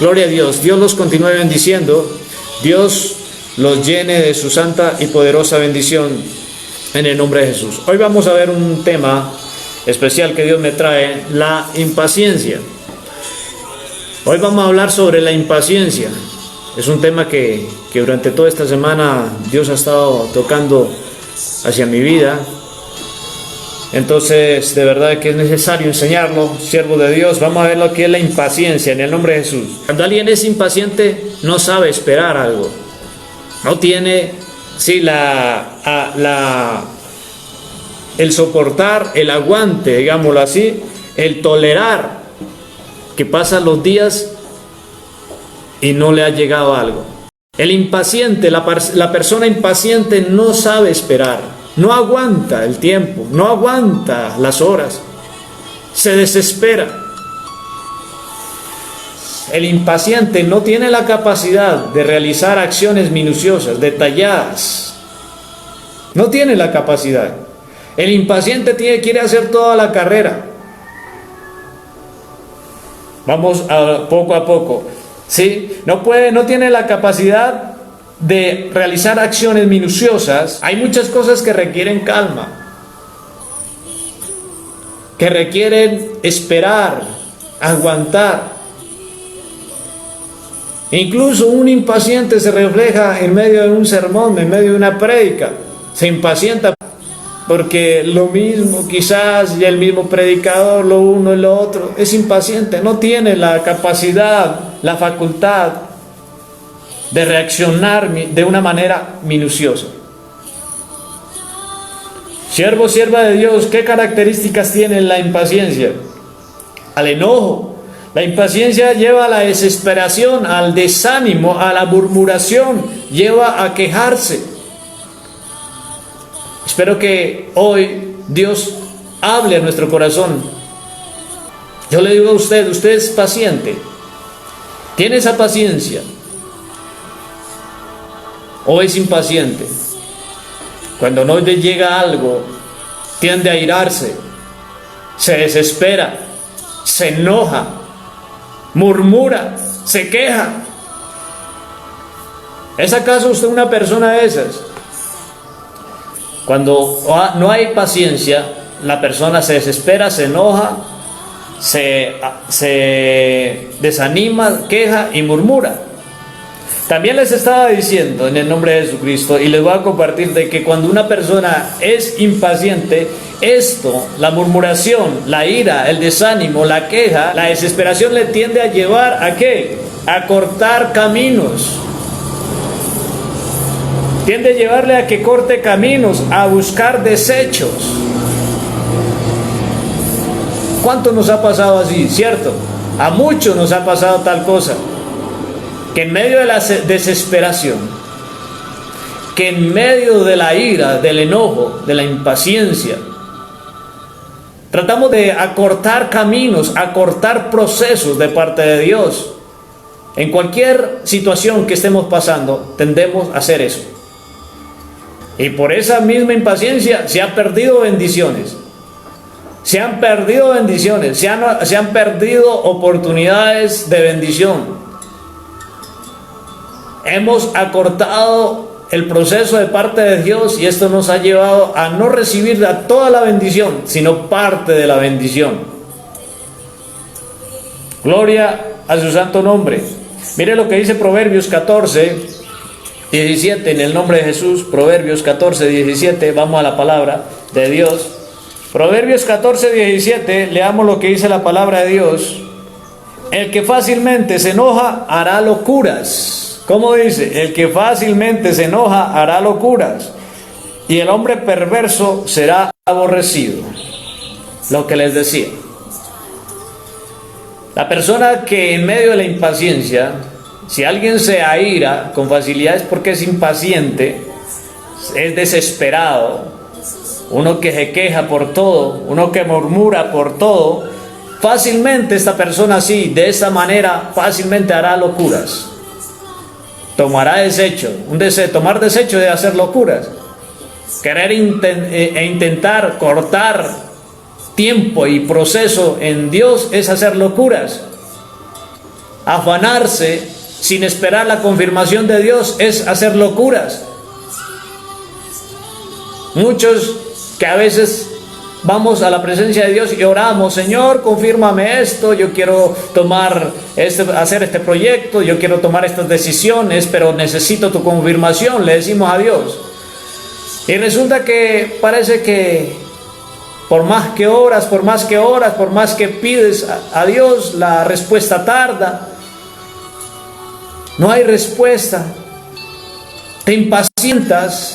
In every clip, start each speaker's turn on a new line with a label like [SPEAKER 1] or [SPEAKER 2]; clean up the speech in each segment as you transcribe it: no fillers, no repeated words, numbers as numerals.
[SPEAKER 1] Gloria a Dios. Dios los continúe bendiciendo. Dios los llene de su santa y poderosa bendición en el nombre de Jesús. Hoy vamos a ver un tema especial que Dios me trae, la impaciencia. Hoy vamos a hablar sobre la impaciencia. Es un tema que durante toda esta semana Dios ha estado tocando hacia mi vida. Entonces, de verdad que es necesario enseñarlo, siervo de Dios. Vamos a ver lo que es la impaciencia en el nombre de Jesús. Cuando alguien es impaciente, no sabe esperar algo. No tiene, sí, el soportar, el aguante, digámoslo así, el tolerar que pasan los días y no le ha llegado algo. El impaciente, la persona impaciente no sabe esperar. No aguanta el tiempo, no aguanta las horas, se desespera. El impaciente no tiene la capacidad de realizar acciones minuciosas, detalladas. No tiene la capacidad. El impaciente quiere hacer toda la carrera. Vamos poco a poco. ¿Sí? No tiene la capacidad de realizar acciones minuciosas. Hay muchas cosas que requieren calma, que requieren esperar, aguantar. Incluso un impaciente se refleja en medio de un sermón, en medio de una prédica. Se impacienta porque lo mismo, quizás, y el mismo predicador, lo uno y lo otro. Es impaciente, no tiene la capacidad, la facultad de reaccionar de una manera minuciosa. Siervo, sierva de Dios, ¿qué características tiene la impaciencia? Al enojo. La impaciencia lleva a la desesperación, al desánimo, a la murmuración, lleva a quejarse. Espero que hoy Dios hable a nuestro corazón. Yo le digo a usted es paciente, tiene esa paciencia, o es impaciente. Cuando no le llega algo, tiende a airarse, se desespera, se enoja, murmura, se queja. ¿Es acaso usted una persona de esas? Cuando no hay paciencia, la persona se desespera, se enoja, se desanima, queja y murmura. También les estaba diciendo en el nombre de Jesucristo, y les voy a compartir, de que cuando una persona es impaciente, la murmuración, la ira, el desánimo, la queja, la desesperación le tiende a llevar ¿a qué? A cortar caminos. Tiende a llevarle a que corte caminos, a buscar desechos. ¿Cuánto nos ha pasado así, cierto? A muchos nos ha pasado tal cosa. Que en medio de la desesperación, que en medio de la ira, del enojo, de la impaciencia, tratamos de acortar caminos, acortar procesos de parte de Dios. En cualquier situación que estemos pasando, tendemos a hacer eso. Y por esa misma impaciencia se han perdido bendiciones. Se han perdido bendiciones, se han perdido oportunidades de bendición. Hemos acortado el proceso de parte de Dios y esto nos ha llevado a no recibir toda la bendición, sino parte de la bendición. Gloria a su santo nombre. Mire lo que dice Proverbios 14, 17, en el nombre de Jesús. Proverbios 14, 17, vamos a la palabra de Dios. Proverbios 14, 17, leamos lo que dice la palabra de Dios. El que fácilmente se enoja hará locuras. ¿Cómo dice? El que fácilmente se enoja hará locuras, y el hombre perverso será aborrecido. Lo que les decía. La persona que en medio de la impaciencia, si alguien se aira con facilidad es porque es impaciente, es desesperado, uno que se queja por todo, uno que murmura por todo, fácilmente esta persona así, de esta manera, fácilmente hará locuras. Tomará desecho, tomar desecho de hacer locuras. Querer intentar cortar tiempo y proceso en Dios es hacer locuras. afanarse sin esperar la confirmación de Dios es hacer locuras. Muchos que a veces vamos a la presencia de Dios y oramos: Señor, confírmame esto, yo quiero hacer este proyecto, yo quiero tomar estas decisiones, pero necesito tu confirmación, le decimos a Dios. Y resulta que parece que por más que oras, por más que pides a Dios, la respuesta tarda. No hay respuesta. Te impacientas.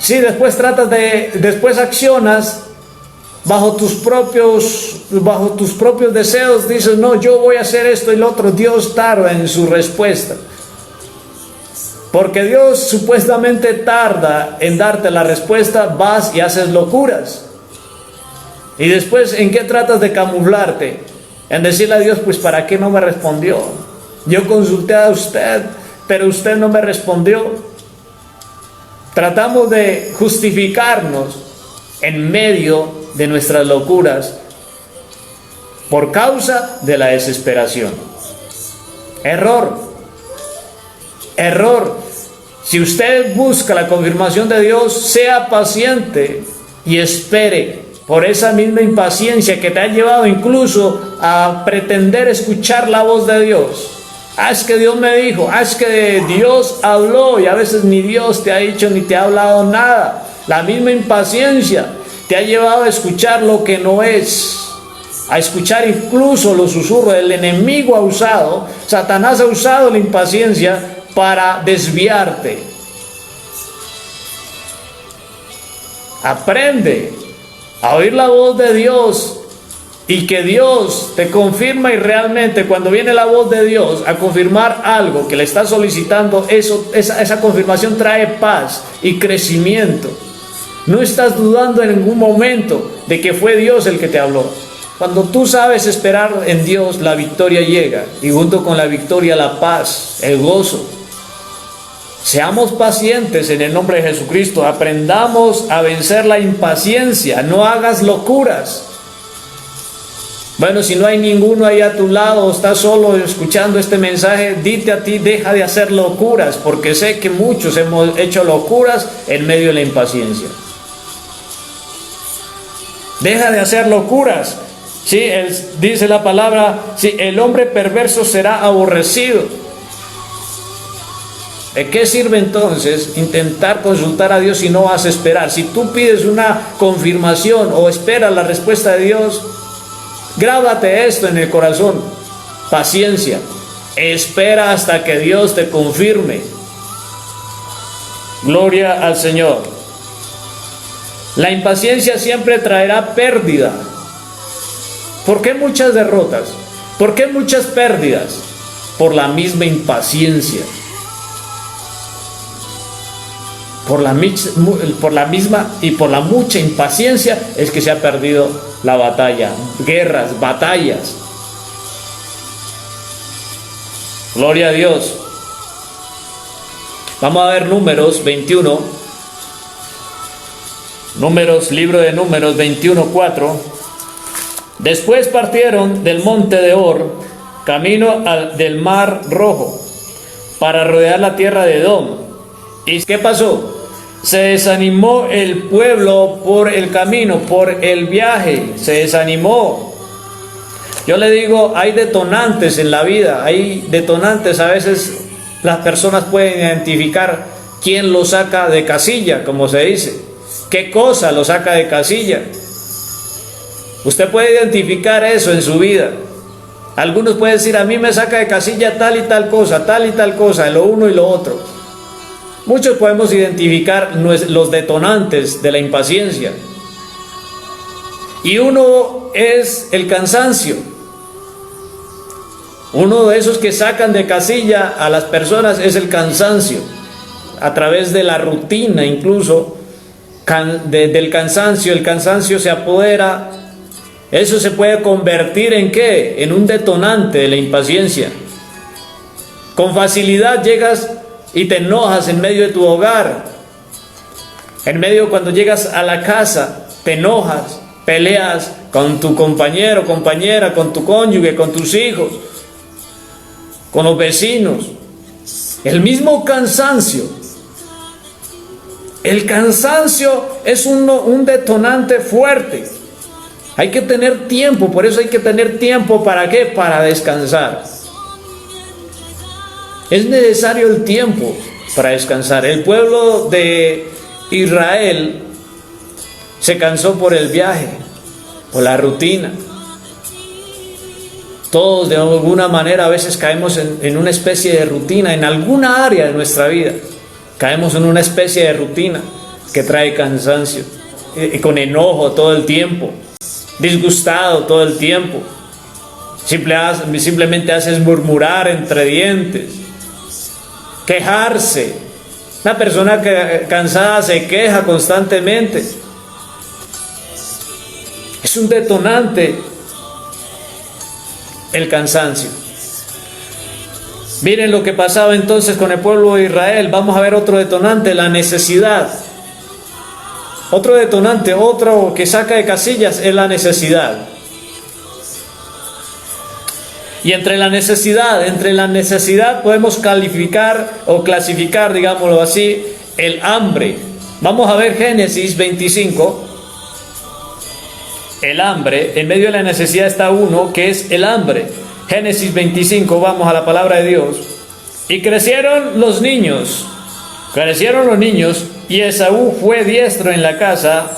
[SPEAKER 1] Sí, después accionas bajo tus propios deseos. Dices: no, yo voy a hacer esto y lo otro. Dios tarda en su respuesta. Porque Dios supuestamente tarda en darte la respuesta, vas y haces locuras. Y después, ¿en qué tratas de camuflarte? En decirle a Dios: pues ¿para qué no me respondió? Yo consulté a usted, pero usted no me respondió. Tratamos de justificarnos en medio de nuestras locuras por causa de la desesperación. Error. Si usted busca la confirmación de Dios, sea paciente y espere. Por esa misma impaciencia que te ha llevado incluso a pretender escuchar la voz de Dios. Es que Dios me dijo, es que Dios habló, y a veces ni Dios te ha dicho ni te ha hablado nada. La misma impaciencia te ha llevado a escuchar lo que no es, a escuchar incluso los susurros del enemigo. Satanás ha usado la impaciencia para desviarte. Aprende a oír la voz de Dios y que Dios te confirma, y realmente cuando viene la voz de Dios a confirmar algo que le está solicitando, esa confirmación trae paz y crecimiento. No estás dudando en ningún momento de que fue Dios el que te habló. Cuando tú sabes esperar en Dios, la victoria llega, y junto con la victoria la paz, el gozo. Seamos pacientes en el nombre de Jesucristo. Aprendamos a vencer la impaciencia. No hagas locuras. Bueno, si no hay ninguno ahí a tu lado, estás solo escuchando este mensaje, dite a ti: deja de hacer locuras, porque sé que muchos hemos hecho locuras en medio de la impaciencia. Deja de hacer locuras. Sí, dice la palabra: sí, el hombre perverso será aborrecido. ¿De qué sirve entonces intentar consultar a Dios si no vas a esperar? Si tú pides una confirmación o esperas la respuesta de Dios, grábate esto en el corazón: paciencia. Espera hasta que Dios te confirme. Gloria al Señor. La impaciencia siempre traerá pérdida. ¿Por qué muchas derrotas? ¿Por qué muchas pérdidas? Por la misma impaciencia. Por la mucha impaciencia es que se ha perdido la batalla. Guerras, batallas. Gloria a Dios. Vamos a ver Números 21. Libro de Números 21:4. Después partieron del monte de Or, camino del mar Rojo, para rodear la tierra de Edom. ¿Y qué pasó? Se desanimó el pueblo por el camino, por el viaje, se desanimó. Yo le digo, hay detonantes en la vida, hay detonantes. A veces las personas pueden identificar quién lo saca de casilla, como se dice, qué cosa lo saca de casilla. Usted puede identificar eso en su vida. Algunos pueden decir: a mí me saca de casilla tal y tal cosa, lo uno y lo otro. Muchos podemos identificar los detonantes de la impaciencia. Y uno es el cansancio. Uno de esos que sacan de casilla a las personas es el cansancio. A través de la rutina incluso, del cansancio, el cansancio se apodera. Eso se puede convertir ¿en qué? En un detonante de la impaciencia. Con facilidad llegas y te enojas en medio de tu hogar. Cuando llegas a la casa, te enojas, peleas con tu compañero, compañera, con tu cónyuge, con tus hijos. con los vecinos. El mismo cansancio. El cansancio es un detonante fuerte. Hay que tener tiempo, por eso hay que tener tiempo, ¿para qué? Para descansar. Es necesario el tiempo para descansar. El pueblo de Israel se cansó por el viaje, por la rutina. Todos de alguna manera a veces caemos en una especie de rutina, en alguna área de nuestra vida. Caemos en una especie de rutina que trae cansancio, con enojo todo el tiempo, disgustado todo el tiempo. Simplemente haces murmurar entre dientes, quejarse. Una persona cansada se queja constantemente. Es un detonante el cansancio. Miren lo que pasaba entonces con el pueblo de Israel. Vamos a ver otro detonante, la necesidad. Otro detonante, otro que saca de casillas es la necesidad. Y entre la necesidad podemos calificar o clasificar, digámoslo así, el hambre. Vamos a ver Génesis 25. El hambre, en medio de la necesidad está uno que es el hambre. Génesis 25, vamos a la palabra de Dios. Y crecieron los niños, y Esaú fue diestro en la casa,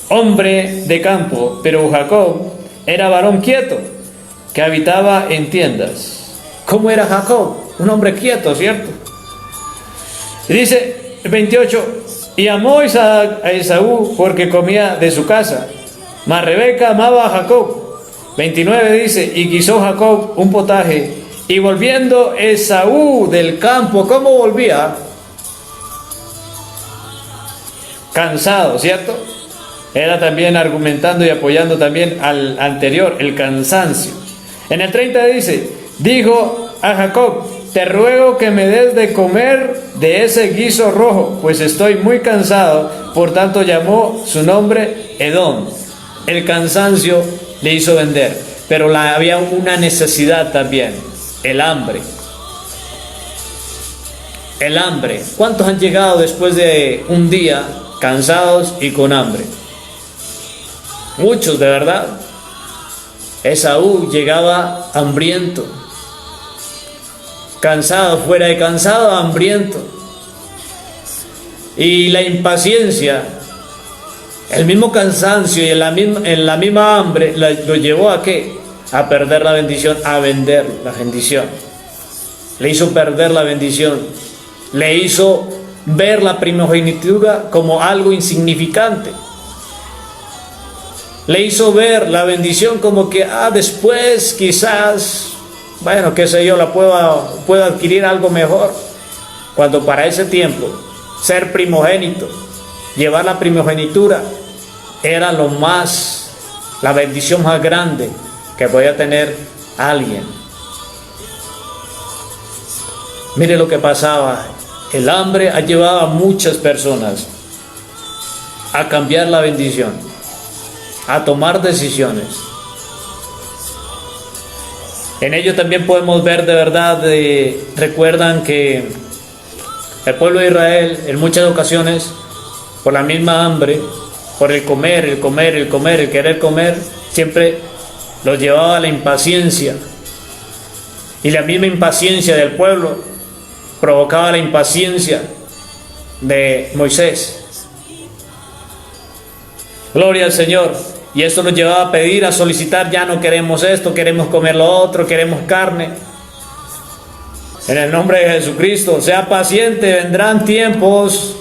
[SPEAKER 1] hombre de campo, pero Jacob era varón quieto, que habitaba en tiendas. ¿Cómo era Jacob? Un hombre quieto, ¿cierto? Y dice 28, y amó Isaac a Esaú porque comía de su casa, mas Rebeca amaba a Jacob. 29 dice, y quiso Jacob un potaje, y volviendo Esaú del campo, ¿cómo volvía? Cansado, ¿cierto? Era también argumentando y apoyando también al anterior, el cansancio. En el 30 dice, dijo a Jacob, te ruego que me des de comer de ese guiso rojo, pues estoy muy cansado. Por tanto llamó su nombre Edom. El cansancio le hizo vender, pero había una necesidad también, el hambre. El hambre. ¿Cuántos han llegado después de un día cansados y con hambre? Muchos, de verdad. Esaú llegaba hambriento, cansado, fuera de cansado, hambriento. Y la impaciencia, el mismo cansancio y en la misma hambre lo llevó a ¿qué? A perder la bendición, a vender la bendición. Le hizo perder la bendición, le hizo ver la primogenitura como algo insignificante. Le hizo ver la bendición como que después quizás, bueno, qué sé yo, puedo adquirir algo mejor. Cuando para ese tiempo, ser primogénito, llevar la primogenitura, era la bendición más grande que podía tener alguien. Mire lo que pasaba. El hambre ha llevado a muchas personas a cambiar la bendición, a tomar decisiones. En ello también podemos ver de verdad, recuerdan que el pueblo de Israel en muchas ocasiones, por la misma hambre, por el querer comer, siempre los llevaba a la impaciencia. Y la misma impaciencia del pueblo provocaba la impaciencia de Moisés. Gloria al Señor. Y esto nos llevaba a pedir, a solicitar, ya no queremos esto, queremos comer lo otro, queremos carne. En el nombre de Jesucristo, sea paciente, vendrán tiempos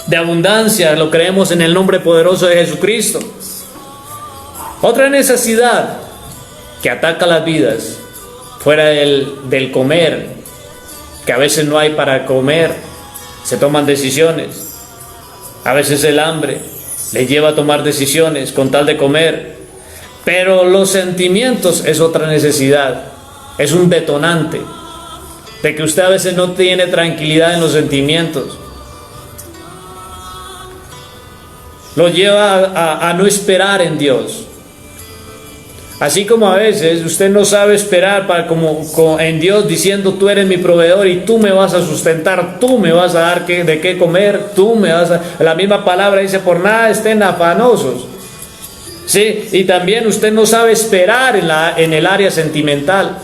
[SPEAKER 1] de abundancia, lo creemos en el nombre poderoso de Jesucristo. Otra necesidad que ataca las vidas, fuera del comer, que a veces no hay para comer, se toman decisiones. A veces el hambre le lleva a tomar decisiones con tal de comer. Pero los sentimientos es otra necesidad, es un detonante de que usted a veces no tiene tranquilidad en los sentimientos. Lo lleva a no esperar en Dios, Así como a veces usted no sabe esperar en Dios diciendo: tú eres mi proveedor y tú me vas a sustentar, tú me vas a dar de qué comer, tú me vas a... La misma palabra dice: por nada estén afanosos. Sí, y también usted no sabe esperar en el área sentimental.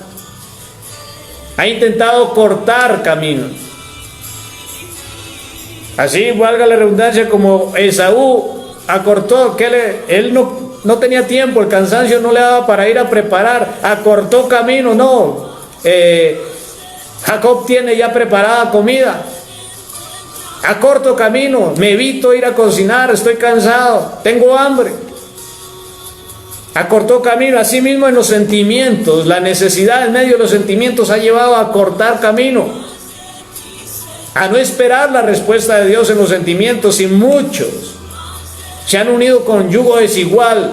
[SPEAKER 1] Ha intentado cortar caminos. Así, valga la redundancia, como Esaú acortó, él no tenía tiempo, el cansancio no le daba para ir a preparar, acortó camino, no. Jacob tiene ya preparada comida. Acorto camino, me evito ir a cocinar, estoy cansado, tengo hambre. Acortó camino. Así mismo en los sentimientos, la necesidad en medio de los sentimientos ha llevado a cortar camino, a no esperar la respuesta de Dios en los sentimientos, y muchos se han unido con yugo desigual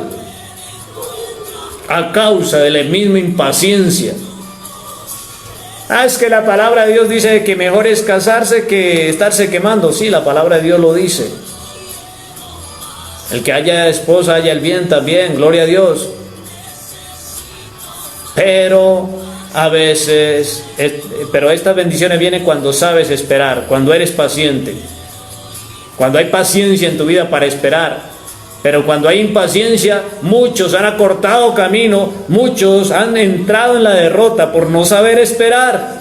[SPEAKER 1] a causa de la misma impaciencia. Es que la palabra de Dios dice que mejor es casarse que estarse quemando. Sí, la palabra de Dios lo dice. El que haya esposa haya el bien también, gloria a Dios. Pero a veces, estas bendiciones vienen cuando sabes esperar, cuando eres paciente, cuando hay paciencia en tu vida para esperar. Pero cuando hay impaciencia, muchos han acortado camino, muchos han entrado en la derrota por no saber esperar.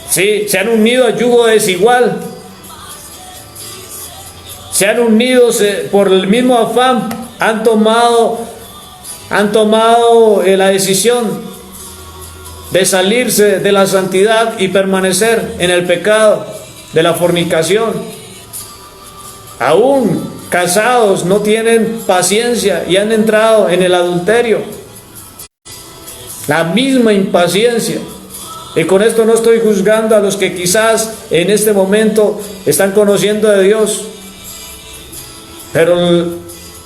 [SPEAKER 1] Sí, se han unido a yugo desigual. Se han unido por el mismo afán, han tomado la decisión de salirse de la santidad y permanecer en el pecado de la fornicación. Aún casados no tienen paciencia y han entrado en el adulterio. La misma impaciencia. Y con esto no estoy juzgando a los que quizás en este momento están conociendo de Dios. Pero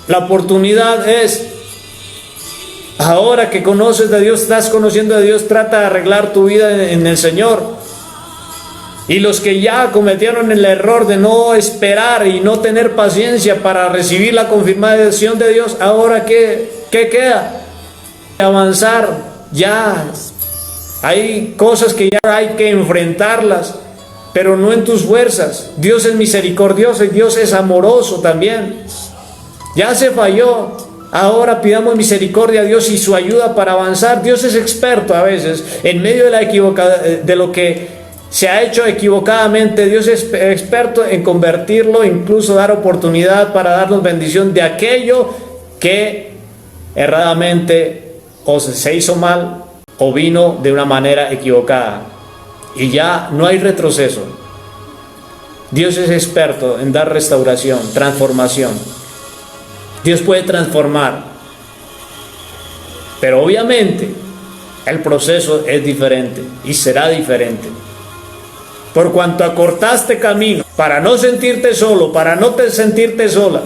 [SPEAKER 1] la oportunidad es, ahora que conoces de Dios, estás conociendo de Dios, trata de arreglar tu vida en el Señor. Y los que ya cometieron el error de no esperar y no tener paciencia para recibir la confirmación de Dios, ahora ¿qué queda? Avanzar. Ya hay cosas que ya hay que enfrentarlas, pero no en tus fuerzas. Dios es misericordioso y Dios es amoroso también. Ya se falló. Ahora pidamos misericordia a Dios y su ayuda para avanzar. Dios es experto a veces en medio de lo que se ha hecho equivocadamente. Dios es experto en convertirlo, incluso dar oportunidad para darnos bendición de aquello que erradamente o se hizo mal o vino de una manera equivocada. Y ya no hay retroceso. Dios es experto en dar restauración, transformación. Dios puede transformar. Pero obviamente el proceso es diferente y será diferente. Por cuanto acortaste camino para no sentirte solo, para no sentirte sola,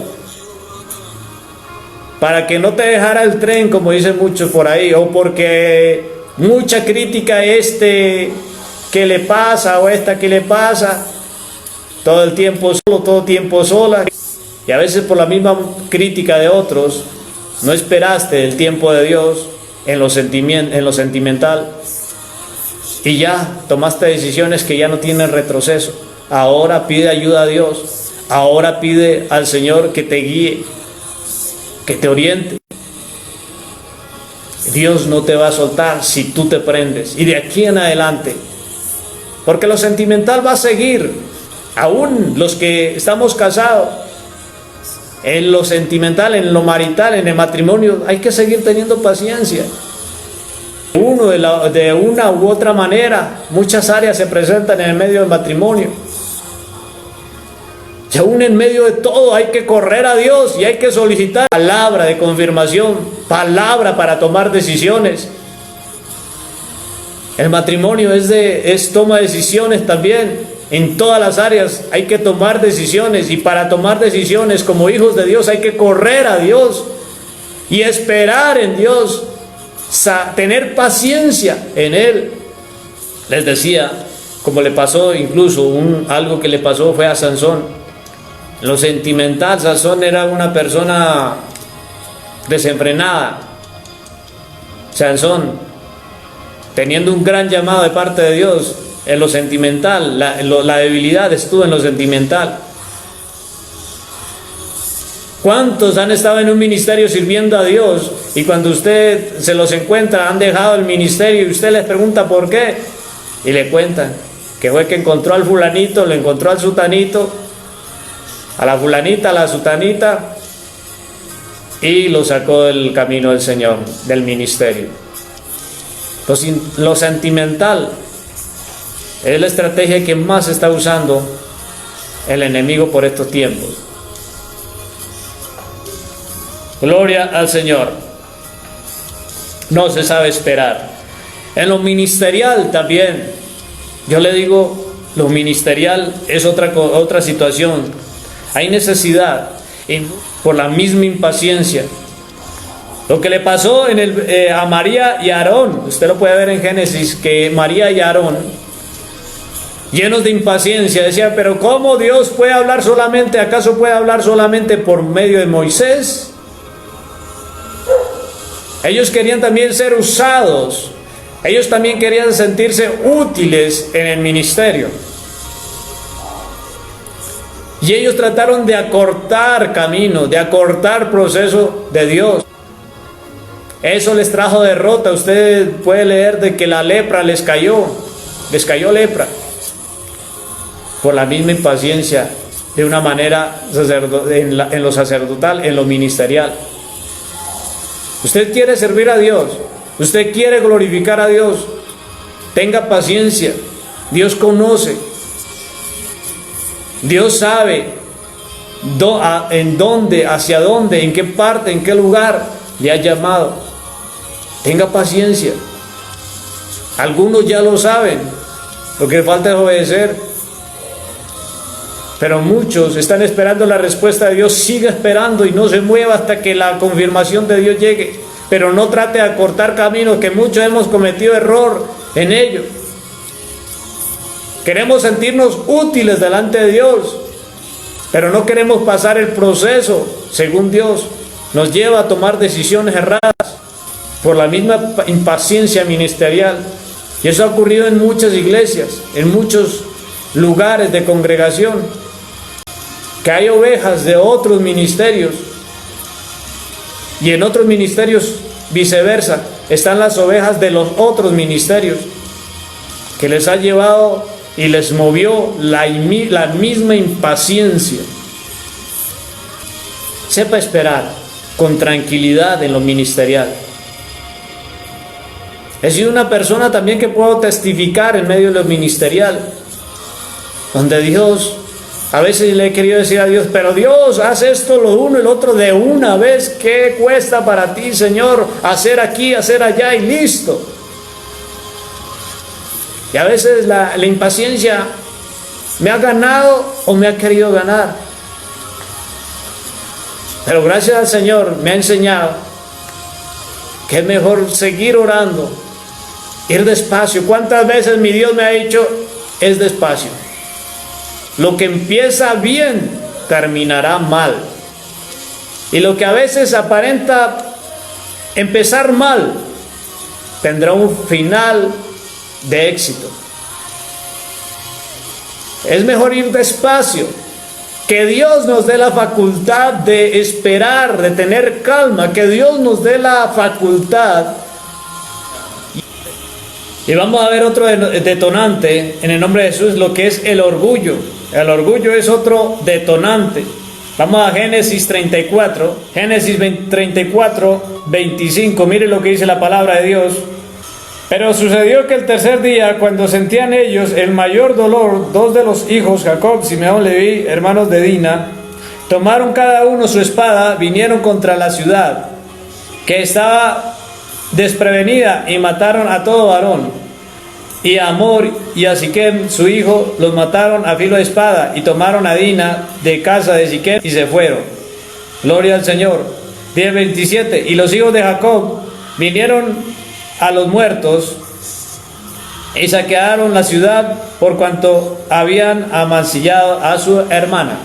[SPEAKER 1] para que no te dejara el tren, como dicen muchos por ahí, o porque mucha crítica que le pasa o esta que le pasa, todo el tiempo solo, todo tiempo sola, y a veces por la misma crítica de otros no esperaste el tiempo de Dios en lo sentimental y ya tomaste decisiones que ya no tienen retroceso. Ahora pide ayuda a Dios, ahora pide al Señor que te guíe, que te oriente. Dios no te va a soltar si tú te prendes, y de aquí en adelante, porque lo sentimental va a seguir. Aún los que estamos casados, en lo sentimental, en lo marital, en el matrimonio, hay que seguir teniendo paciencia. De una u otra manera, muchas áreas se presentan en el medio del matrimonio. Y aún en medio de todo hay que correr a Dios y hay que solicitar palabra de confirmación, palabra para tomar decisiones. El matrimonio es toma de decisiones también. En todas las áreas hay que tomar decisiones, y para tomar decisiones como hijos de Dios hay que correr a Dios y esperar en Dios, tener paciencia en Él. Les decía, como le pasó incluso, algo que le pasó fue a Sansón. En lo sentimental, Sansón era una persona desenfrenada. Sansón, teniendo un gran llamado de parte de Dios, en lo sentimental, la debilidad estuvo en lo sentimental. ¿Cuántos han estado en un ministerio sirviendo a Dios y cuando usted se los encuentra han dejado el ministerio y usted les pregunta por qué? Y le cuentan que fue que encontró al fulanito, le encontró al sutanito, a la fulanita, a la sutanita, y lo sacó del camino del Señor, del ministerio. Lo sentimental es la estrategia que más está usando el enemigo por estos tiempos. Gloria al Señor. No se sabe esperar. En lo ministerial también, yo le digo, lo ministerial es otra situación. Hay necesidad por la misma impaciencia. Lo que le pasó a María y Aarón, usted lo puede ver en Génesis, que María y Aarón, llenos de impaciencia, decían, pero ¿cómo Dios puede hablar solamente, acaso puede hablar solamente por medio de Moisés? Ellos querían también ser usados, ellos también querían sentirse útiles en el ministerio. Y ellos trataron de acortar camino, de acortar proceso de Dios. Eso les trajo derrota. Usted puede leer de que la lepra les cayó lepra, por la misma impaciencia, de una manera en lo sacerdotal, en lo ministerial. Usted quiere servir a Dios, usted quiere glorificar a Dios, tenga paciencia. Dios conoce, Dios sabe en dónde, hacia dónde, en qué parte, en qué lugar le ha llamado. Tenga paciencia. Algunos ya lo saben, lo que falta es obedecer. Pero muchos están esperando la respuesta de Dios. Siga esperando y no se mueva hasta que la confirmación de Dios llegue. Pero no trate de acortar caminos, que muchos hemos cometido error en ello. Queremos sentirnos útiles delante de Dios, pero no queremos pasar el proceso según Dios. Nos lleva a tomar decisiones erradas por la misma impaciencia ministerial. Y eso ha ocurrido en muchas iglesias, en muchos lugares de congregación, que hay ovejas de otros ministerios y en otros ministerios viceversa están las ovejas de los otros ministerios, que les ha llevado y les movió la misma impaciencia. Sepa esperar con tranquilidad en lo ministerial. He sido una persona también que puedo testificar en medio de lo ministerial, donde Dios, a veces le he querido decir a Dios, pero Dios, haz esto, lo uno y lo otro de una vez. ¿Qué cuesta para ti, Señor, hacer aquí, hacer allá y listo? Y a veces la impaciencia me ha ganado o me ha querido ganar. Pero gracias al Señor me ha enseñado que es mejor seguir orando, ir despacio. ¿Cuántas veces mi Dios me ha dicho, es despacio? Lo que empieza bien, terminará mal. Y lo que a veces aparenta empezar mal, tendrá un final de éxito. Es mejor ir despacio. Que Dios nos dé la facultad de esperar, de tener calma. Que Dios nos dé la facultad. Y vamos a ver otro detonante en el nombre de Jesús, lo que es el orgullo. El orgullo es otro detonante. Vamos a Génesis 34, Génesis 34, 25. Mire lo que dice la palabra de Dios. Pero sucedió que el tercer día, cuando sentían ellos el mayor dolor, dos de los hijos, Jacob, Simeón, Leví, hermanos de Dina, tomaron cada uno su espada, vinieron contra la ciudad, que estaba desprevenida, y mataron a todo varón. Y a Amor y a Siquem, su hijo, los mataron a filo de espada, y tomaron a Dina de casa de Siquem y se fueron. Gloria al Señor. 10:27. Y los hijos de Jacob vinieron a los muertos y saquearon la ciudad, por cuanto habían amancillado a su hermana.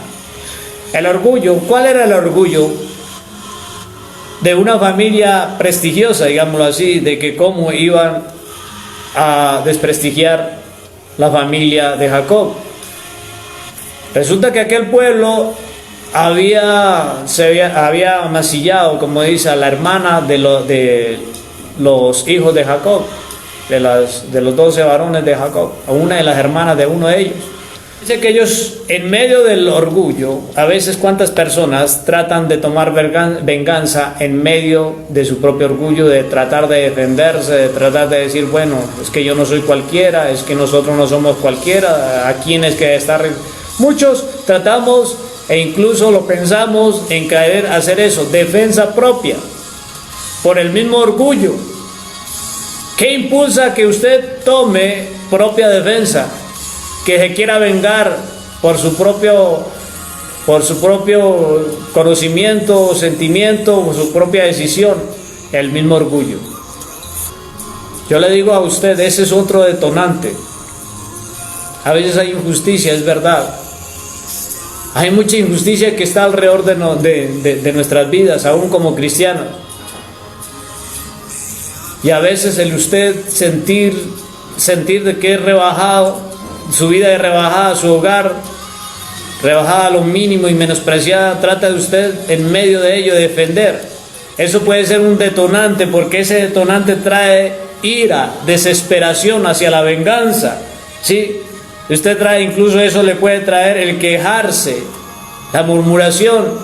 [SPEAKER 1] El orgullo. ¿Cuál era el orgullo? de una familia prestigiosa, digámoslo así, de que cómo iban a desprestigiar la familia de Jacob. Resulta que aquel pueblo había amasillado, como dice, a la hermana de los hijos de Jacob, de los 12 varones de Jacob, a una de las hermanas de uno de ellos. Dice que ellos, en medio del orgullo, a veces cuántas personas tratan de tomar venganza en medio de su propio orgullo, de tratar de defenderse, de tratar de decir, bueno, es que yo no soy cualquiera, es que nosotros no somos cualquiera, ¿a quién es que está? Muchos tratamos e incluso lo pensamos en caer a hacer eso, defensa propia, por el mismo orgullo. ¿Qué impulsa que usted tome propia defensa? Que se quiera vengar por su propio conocimiento, sentimiento, por su propia decisión, el mismo orgullo. Yo le digo a usted, ese es otro detonante. A veces hay injusticia, es verdad. Hay mucha injusticia que está alrededor de nuestras vidas, aún como cristianos. Y a veces el usted sentir de que es rebajado, su vida es rebajada, su hogar rebajada a lo mínimo y menospreciada, trata de usted en medio de ello de defender. Eso puede ser un detonante, porque ese detonante trae ira, desesperación hacia la venganza, ¿sí? Usted trae, incluso eso le puede traer el quejarse, la murmuración.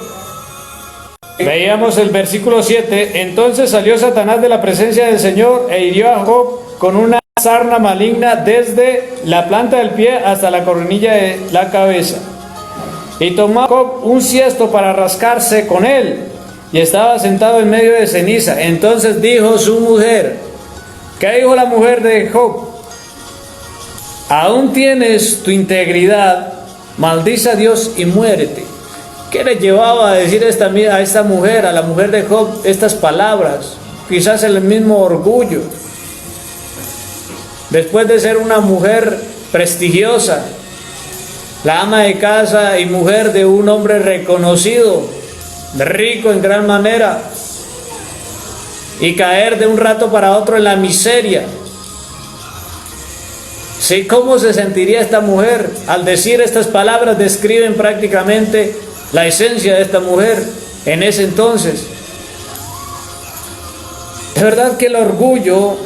[SPEAKER 1] Veíamos el versículo 7. Entonces salió Satanás de la presencia del Señor e hirió a Job con una sarna maligna desde la planta del pie hasta la coronilla de la cabeza. Y tomó Job un ciesto para rascarse con él, y estaba sentado en medio de ceniza. Entonces dijo su mujer, ¿qué dijo la mujer de Job? Aún tienes tu integridad, maldice a Dios y muérete. ¿Qué le llevaba a decir a esta mujer, a la mujer de Job, estas palabras? Quizás el mismo orgullo. Después de ser una mujer prestigiosa, la ama de casa y mujer de un hombre reconocido, rico en gran manera, y caer de un rato para otro en la miseria. ¿Sí? ¿Cómo se sentiría esta mujer? Al decir estas palabras describen prácticamente la esencia de esta mujer en ese entonces. De verdad que el orgullo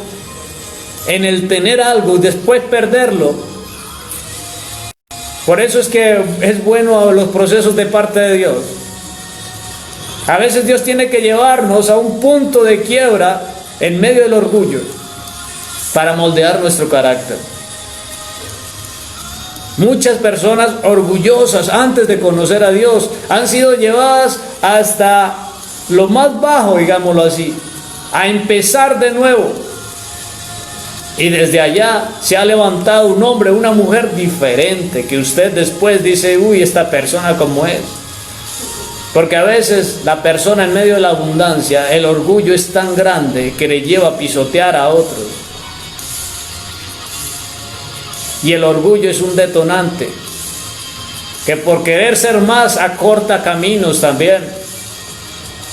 [SPEAKER 1] en el tener algo y después perderlo. Por eso es que es bueno los procesos de parte de Dios. A veces Dios tiene que llevarnos a un punto de quiebra en medio del orgullo para moldear nuestro carácter. Muchas personas orgullosas antes de conocer a Dios han sido llevadas hasta lo más bajo, digámoslo así, a empezar de nuevo. Y desde allá se ha levantado un hombre, una mujer diferente, que usted después dice, uy, esta persona como es. Porque a veces la persona en medio de la abundancia, el orgullo es tan grande que le lleva a pisotear a otros. Y el orgullo es un detonante que por querer ser más acorta caminos también.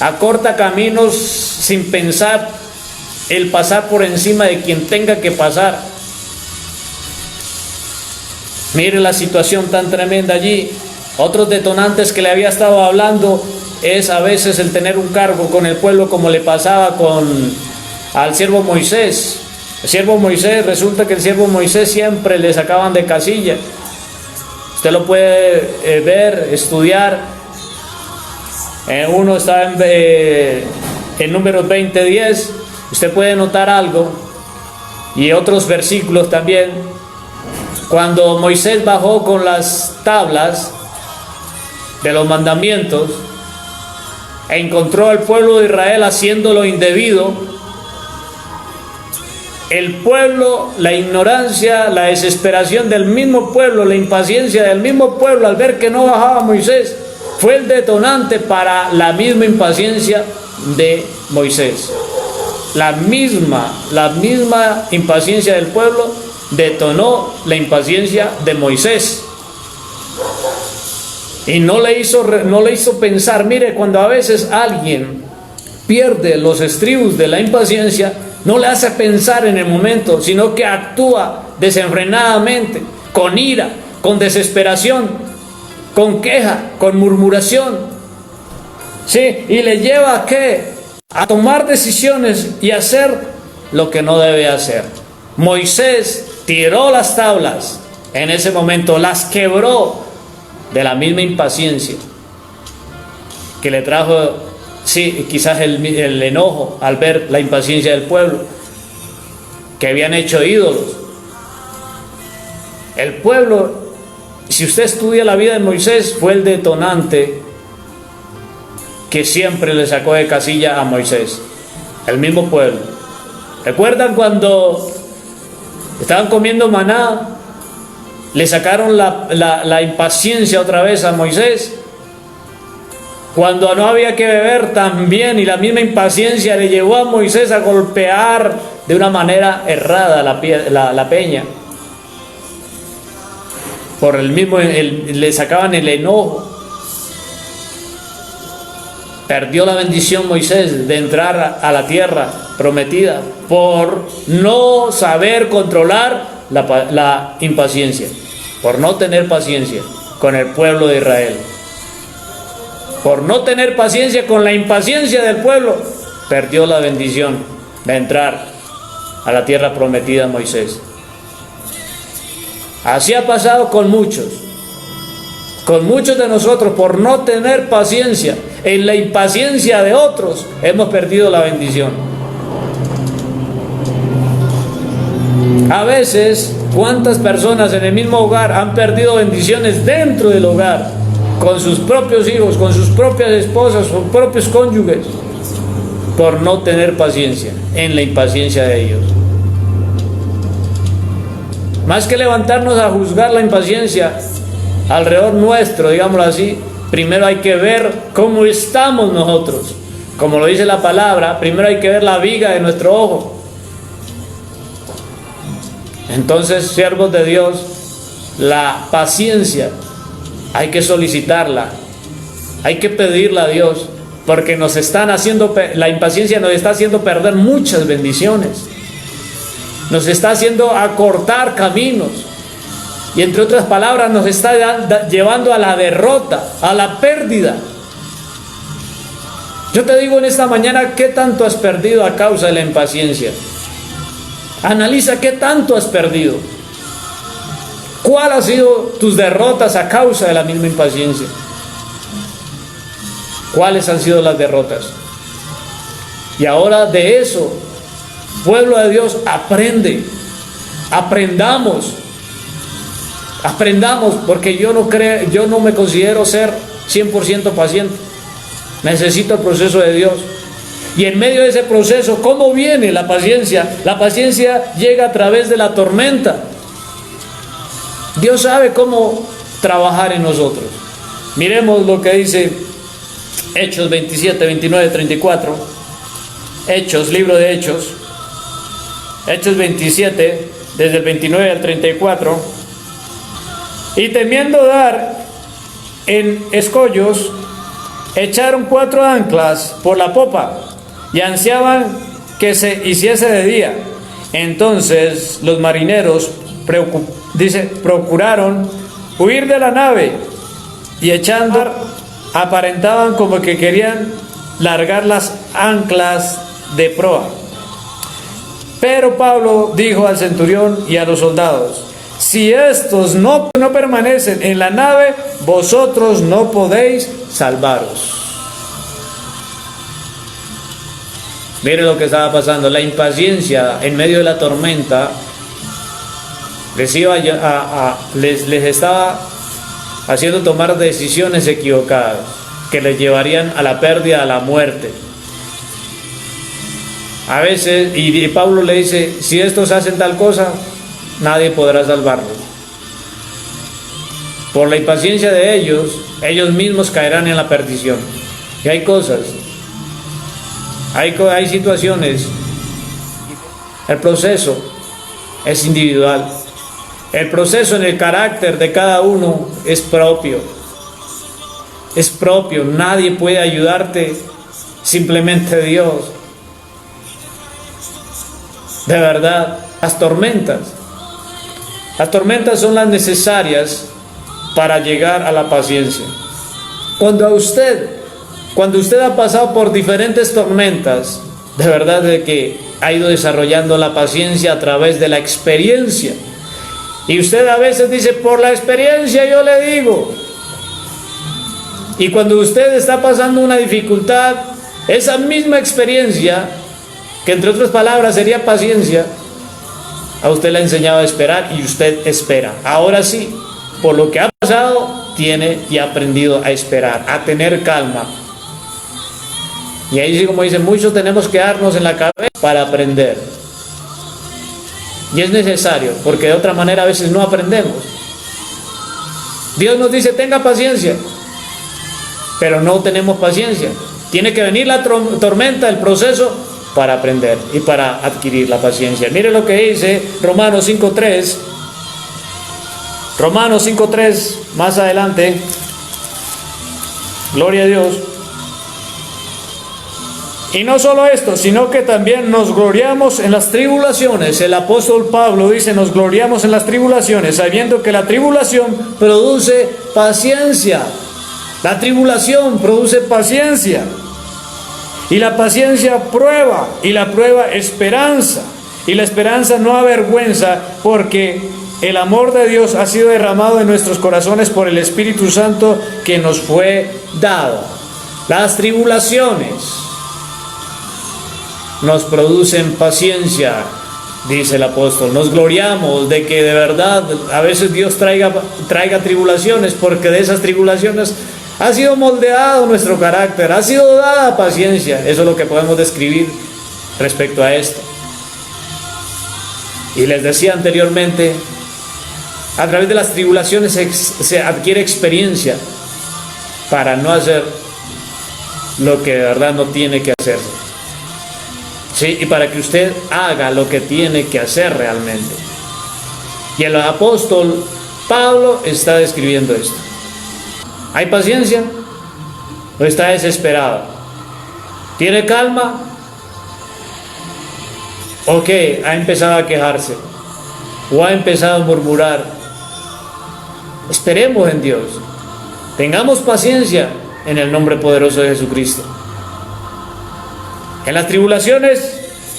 [SPEAKER 1] Acorta caminos sin pensar el pasar por encima de quien tenga que pasar. Mire la situación tan tremenda allí. Otros detonantes que le había estado hablando es a veces el tener un cargo con el pueblo, como le pasaba al siervo Moisés. El siervo Moisés, resulta que el siervo Moisés siempre le sacaban de casilla. Usted lo puede ver, estudiar. Uno está en Números 20:10. Usted puede notar algo, y otros versículos también. Cuando Moisés bajó con las tablas de los mandamientos, e encontró al pueblo de Israel haciendo lo indebido, el pueblo, la ignorancia, la desesperación del mismo pueblo, la impaciencia del mismo pueblo al ver que no bajaba Moisés, fue el detonante para la misma impaciencia de Moisés. La misma impaciencia del pueblo detonó la impaciencia de Moisés. Y no le hizo pensar. Mire, cuando a veces alguien pierde los estribos de la impaciencia, no le hace pensar en el momento, sino que actúa desenfrenadamente, con ira, con desesperación, con queja, con murmuración. ¿Sí? Y le lleva a ¿qué? A tomar decisiones y hacer lo que no debe hacer. Moisés tiró las tablas, en ese momento las quebró de la misma impaciencia que le trajo, sí, quizás el enojo al ver la impaciencia del pueblo, que habían hecho ídolos. El pueblo, si usted estudia la vida de Moisés, fue el detonante que siempre le sacó de casilla a Moisés, el mismo pueblo. ¿Recuerdan cuando estaban comiendo maná? Le sacaron la impaciencia otra vez a Moisés. Cuando no había que beber también, y la misma impaciencia le llevó a Moisés a golpear de una manera errada la peña. Por el mismo, le sacaban el enojo. Perdió la bendición Moisés de entrar a la tierra prometida por no saber controlar la impaciencia, por no tener paciencia con el pueblo de Israel. Por no tener paciencia con la impaciencia del pueblo, perdió la bendición de entrar a la tierra prometida Moisés. Así ha pasado con muchos de nosotros. Por no tener paciencia en la impaciencia de otros, hemos perdido la bendición. A veces, ¿cuántas personas en el mismo hogar han perdido bendiciones dentro del hogar? Con sus propios hijos, con sus propias esposas, sus propios cónyuges, por no tener paciencia en la impaciencia de ellos. Más que levantarnos a juzgar la impaciencia alrededor nuestro, digámoslo así, primero hay que ver cómo estamos nosotros. Como lo dice la palabra, primero hay que ver la viga de nuestro ojo. Entonces, siervos de Dios, la paciencia hay que solicitarla, hay que pedirla a Dios, porque la impaciencia nos está haciendo perder muchas bendiciones, nos está haciendo acortar caminos, y entre otras palabras nos está llevando a la derrota, a la pérdida. Yo te digo en esta mañana, ¿qué tanto has perdido a causa de la impaciencia? Analiza qué tanto has perdido. ¿Cuál han sido tus derrotas a causa de la misma impaciencia? ¿Cuáles han sido las derrotas? Y ahora de eso, pueblo de Dios, aprendamos, porque yo no me considero ser 100% paciente. Necesito el proceso de Dios. Y en medio de ese proceso, ¿cómo viene la paciencia? La paciencia llega a través de la tormenta. Dios sabe cómo trabajar en nosotros. Miremos lo que dice Hechos 27, 29, 34. Hechos, libro de Hechos. Hechos 27, desde el 29 al 34. Y temiendo dar en escollos, echaron 4 anclas por la popa y ansiaban que se hiciese de día. Entonces los marineros procuraron huir de la nave, y echando aparentaban como que querían largar las anclas de proa. Pero Pablo dijo al centurión y a los soldados: si estos no permanecen en la nave, vosotros no podéis salvaros. Mire lo que estaba pasando. La impaciencia en medio de la tormenta les estaba haciendo tomar decisiones equivocadas que les llevarían a la pérdida, a la muerte. A veces, y Pablo le dice: si estos hacen tal cosa, nadie podrá salvarlos. Por la impaciencia de ellos mismos caerán en la perdición. Y hay cosas, hay situaciones. El proceso es individual. El proceso en el carácter de cada uno es propio. Es propio. Nadie puede ayudarte simplemente Dios. De verdad, las tormentas son las necesarias para llegar a la paciencia. Cuando usted ha pasado por diferentes tormentas, de verdad de que ha ido desarrollando la paciencia a través de la experiencia. Y usted a veces dice, por la experiencia yo le digo. Y cuando usted está pasando una dificultad, esa misma experiencia, que entre otras palabras sería paciencia, a usted le ha enseñado a esperar y usted espera. Ahora sí, por lo que ha pasado, tiene y ha aprendido a esperar, a tener calma. Y ahí sí, como dicen, muchos tenemos que darnos en la cabeza para aprender. Y es necesario, porque de otra manera a veces no aprendemos. Dios nos dice, tenga paciencia, pero no tenemos paciencia. Tiene que venir la tormenta, el proceso, para aprender y para adquirir la paciencia. Mire lo que dice Romanos 5:3. Romanos 5:3, más adelante. Gloria a Dios. Y no solo esto, sino que también nos gloriamos en las tribulaciones. El apóstol Pablo dice, nos gloriamos en las tribulaciones, sabiendo que la tribulación produce paciencia. La tribulación produce paciencia. Y la paciencia prueba, y la prueba esperanza. Y la esperanza no avergüenza, porque el amor de Dios ha sido derramado en nuestros corazones por el Espíritu Santo que nos fue dado. Las tribulaciones nos producen paciencia, dice el apóstol. Nos gloriamos de que de verdad a veces Dios traiga tribulaciones, porque de esas tribulaciones ha sido moldeado nuestro carácter, ha sido dada paciencia. Eso es lo que podemos describir respecto a esto. Y les decía anteriormente, a través de las tribulaciones se adquiere experiencia para no hacer lo que de verdad no tiene que hacerse. Sí, y para que usted haga lo que tiene que hacer realmente. Y el apóstol Pablo está describiendo esto. ¿Hay paciencia o está desesperado? ¿Tiene calma? ¿O qué? ¿Ha empezado a quejarse? ¿O ha empezado a murmurar? Esperemos en Dios. Tengamos paciencia en el nombre poderoso de Jesucristo. En las tribulaciones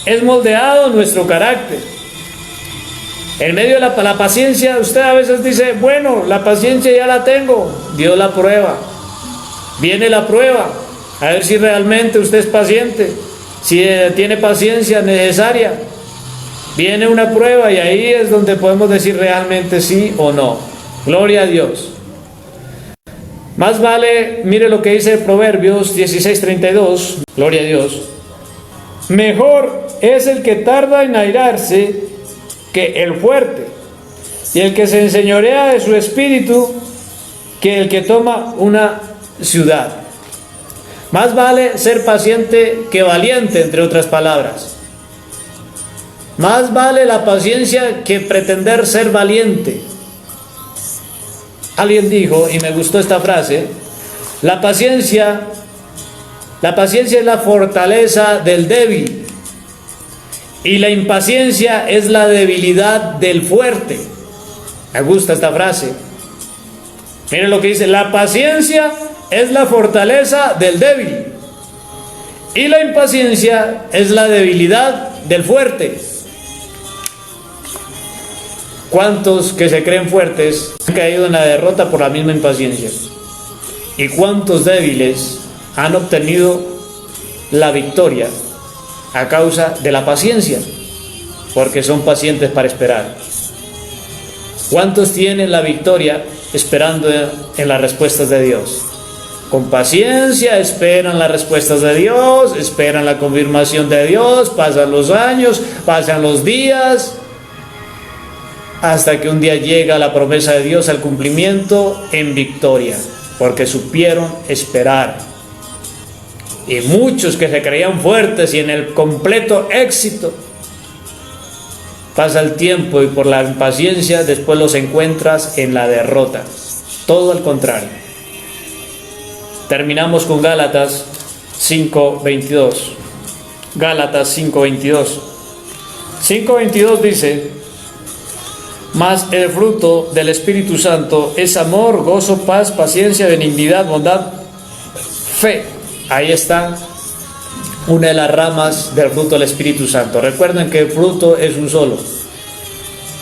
[SPEAKER 1] es moldeado nuestro carácter. En medio de la paciencia, usted a veces dice, bueno, la paciencia ya la tengo. Dios la prueba. Viene la prueba, a ver si realmente usted es paciente, si tiene paciencia necesaria. Viene una prueba y ahí es donde podemos decir realmente sí o no. Gloria a Dios. Más vale, mire lo que dice Proverbios 16:32. Gloria a Dios. Mejor es el que tarda en airarse que el fuerte, y el que se enseñorea de su espíritu que el que toma una ciudad. Más vale ser paciente que valiente, entre otras palabras. Más vale la paciencia que pretender ser valiente. Alguien dijo, y me gustó esta frase, la paciencia es la fortaleza del débil, y la impaciencia es la debilidad del fuerte. Me gusta esta frase. Miren lo que dice, la paciencia es la fortaleza del débil, y la impaciencia es la debilidad del fuerte. ¿Cuántos que se creen fuertes han caído en la derrota por la misma impaciencia? ¿Y cuántos débiles han obtenido la victoria a causa de la paciencia? Porque son pacientes para esperar. ¿Cuántos tienen la victoria esperando en las respuestas de Dios? Con paciencia esperan las respuestas de Dios, esperan la confirmación de Dios, pasan los años, pasan los días, hasta que un día llega la promesa de Dios al cumplimiento en victoria, porque supieron esperar. Y muchos que se creían fuertes y en el completo éxito, pasa el tiempo y por la impaciencia después los encuentras en la derrota. Todo al contrario. Terminamos con Gálatas 5:22. Gálatas 5:22. 5:22 dice: mas el fruto del Espíritu Santo es amor, gozo, paz, paciencia, benignidad, bondad, fe. Ahí está una de las ramas del fruto del Espíritu Santo. Recuerden que el fruto es un solo.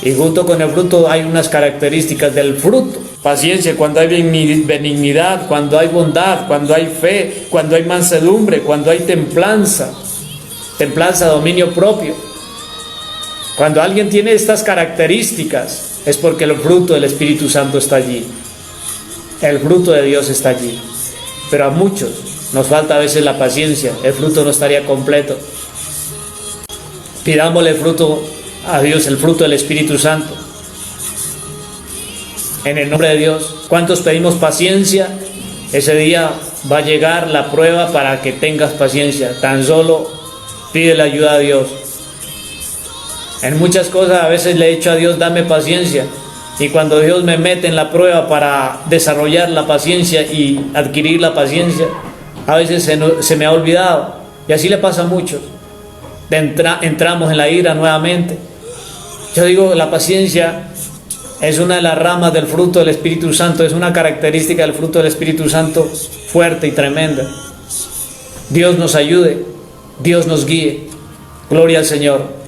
[SPEAKER 1] Y junto con el fruto hay unas características del fruto. Paciencia, cuando hay benignidad, cuando hay bondad, cuando hay fe, cuando hay mansedumbre, cuando hay templanza. Templanza, dominio propio. Cuando alguien tiene estas características, es porque el fruto del Espíritu Santo está allí. El fruto de Dios está allí. Pero a muchos nos falta a veces la paciencia. El fruto no estaría completo. Pidámosle el fruto a Dios, el fruto del Espíritu Santo. En el nombre de Dios. ¿Cuántos pedimos paciencia? Ese día va a llegar la prueba para que tengas paciencia. Tan solo pide la ayuda a Dios. En muchas cosas a veces le he dicho a Dios, dame paciencia. Y cuando Dios me mete en la prueba para desarrollar la paciencia y adquirir la paciencia, a veces se me ha olvidado. Y así le pasa a muchos. Entramos en la ira nuevamente. Yo digo, la paciencia es una de las ramas del fruto del Espíritu Santo. Es una característica del fruto del Espíritu Santo fuerte y tremenda. Dios nos ayude. Dios nos guíe. Gloria al Señor.